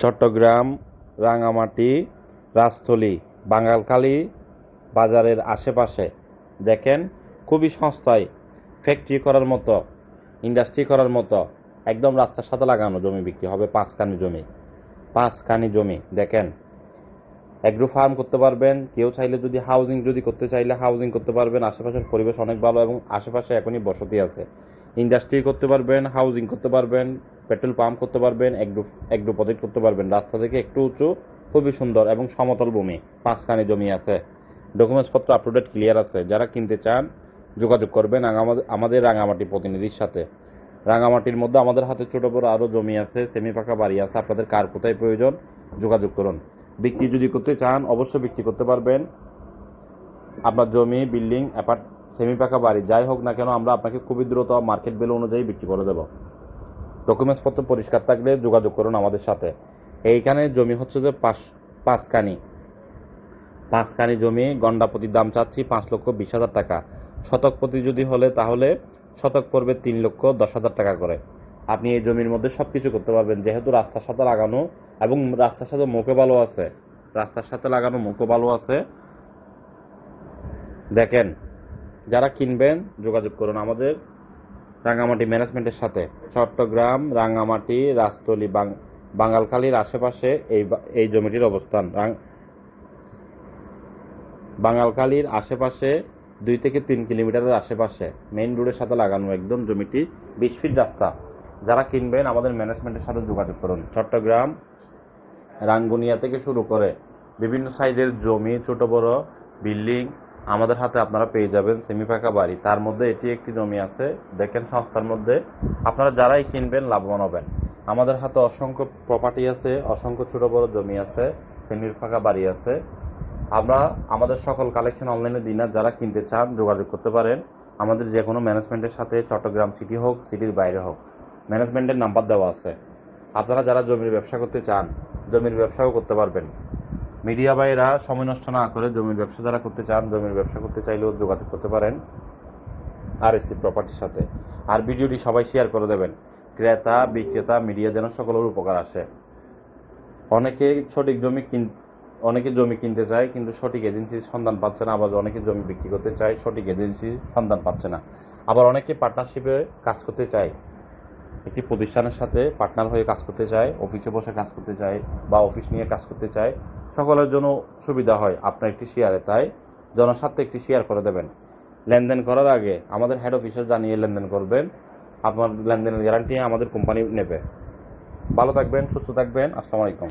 চট্টগ্রাম, রাঙামাটি, রাজস্থলী, বাঙ্গালখালী বাজারের আশেপাশে দেখেন খুবই সস্তায় ফ্যাক্টরি করার মতো, ইন্ডাস্ট্রি করার মতো একদম রাস্তার সাথে লাগানো জমি বিক্রি হবে। 5 কানি জমি, 5 কানি জমি দেখেন। এগ্রো ফার্ম করতে পারবেন, কেউ চাইলে যদি হাউজিং করতে চাইলে হাউজিং করতে পারবেন। আশেপাশের পরিবেশ অনেক ভালো এবং আশেপাশে এখনই বসতি আছে। ইন্ডাস্ট্রি করতে পারবেন, হাউজিং করতে পারবেন, পেট্রোল পাম্প করতে পারবেন, এগ্রো প্রজেক্ট করতে পারবেন। রাস্তা থেকে একটু উঁচু, খুবই সুন্দর এবং সমতল ভূমি, 5 কানি জমি আছে। ডকুমেন্টস পত্র আপ টু ডেট ক্লিয়ার আছে। যারা কিনতে চান যোগাযোগ করবেন আমাদের রাঙামাটি প্রতিনিধির সাথে। রাঙামাটির মধ্যে আমাদের হাতে ছোট বড় আরও জমি আছে, সেমি পাকা বাড়ি আছে। আপনাদের কার কোথায় প্রয়োজন যোগাযোগ করুন। বিক্রি যদি করতে চান অবশ্যই বিক্রি করতে পারবেন। আপনার জমি, বিল্ডিং, অ্যাপার্ট, সেমি পাকা বাড়ি যাই হোক না কেন আমরা আপনাকে খুবই দ্রুত মার্কেট ভ্যালু অনুযায়ী বিক্রি করে দেব। ডকুমেন্টস পত্র পরিষ্কার থাকলে যোগাযোগ করুন আমাদের সাথে। এইখানে জমি হচ্ছে যে 5 কানি, 5 কানি জমি। গন্ডা প্রতির দাম চাচ্ছি 5,20,000 টাকা। শতক প্রতি যদি হলে তাহলে শতক পড়বে 3,10,000 টাকা করে। আপনি এই জমির মধ্যে সবকিছু করতে পারবেন, যেহেতু রাস্তার সাথে লাগানো এবং রাস্তার সাথে মুখে ভালো আছে, রাস্তার সাথে লাগানো মুখও ভালো আছে। দেখেন, যারা কিনবেন যোগাযোগ করুন আমাদের রাঙামাটি ম্যানেজমেন্টের সাথে। চট্টগ্রাম, রাঙামাটি, রাজস্থলী, বাঙ্গালখালীর আশেপাশে এই জমিটির অবস্থান। বাঙ্গালখালীর আশেপাশে 2 থেকে 3 কিলোমিটারের আশেপাশে মেইন রোডের সাথে লাগানো একদম জমিটি। 20 ফিট রাস্তা। যারা কিনবেন আমাদের ম্যানেজমেন্টের সাথে যোগাযোগ করুন। চট্টগ্রাম, রাঙ্গুনিয়া থেকে শুরু করে বিভিন্ন সাইজের জমি, ছোট বড় বিল্ডিং আমাদের হাতে আপনারা পেয়ে যাবেন। সেমি পাকা বাড়ি, তার মধ্যে এটি একটি জমি আছে। দেখেন সস্তার মধ্যে আপনারা যারাই কিনবেন লাভবান হবেন। আমাদের হাতে অসংখ্য প্রপার্টি আছে, অসংখ্য ছোট বড় জমি আছে, সেমি পাকা বাড়ি আছে। আমরা আমাদের সকল কালেকশন অনলাইনে দিই না। যারা কিনতে চান যোগাযোগ করতে পারেন আমাদের যে কোনো ম্যানেজমেন্টের সাথে, চট্টগ্রাম সিটি হোক, সিটির বাইরে হোক। ম্যানেজমেন্টের নাম্বার দেওয়া আছে। আপনারা যারা জমির ব্যবসা করতে চান জমির ব্যবসাও করতে পারবেন। মিডিয়া ভাইরা সময় নষ্ট না করে জমির ব্যবসা যারা করতে চান, জমির ব্যবসা করতে চাইলেও যোগাযোগ করতে পারেন RSC প্রপার্টির সাথে। আর ভিডিওটি সবাই শেয়ার করে দেবেন। ক্রেতা বিক্রেতা মিডিয়া যেন সকলের উপকার আসে। অনেকে জমি কিনতে চায় কিন্তু সঠিক এজেন্সির সন্ধান পাচ্ছে না। আবার অনেকে জমি বিক্রি করতে চায়, সঠিক এজেন্সির সন্ধান পাচ্ছে না। আবার অনেকে পার্টনারশিপে কাজ করতে চায়, একটি প্রতিষ্ঠানের সাথে পার্টনার হয়ে কাজ করতে চায়, অফিসে বসে কাজ করতে চায় বা অফিস নিয়ে কাজ করতে চায়। সকলের জন্য সুবিধা হয় আপনার একটি শেয়ারে। তাই জনস্বার্থে একটি শেয়ার করে দেবেন। লেনদেন করার আগে আমাদের হেড অফিসে জানিয়ে লেনদেন করবেন। আপনার লেনদেনের গ্যারান্টি আমাদের কোম্পানি নেবে। ভালো থাকবেন, সুস্থ থাকবেন। আসসালামু আলাইকুম।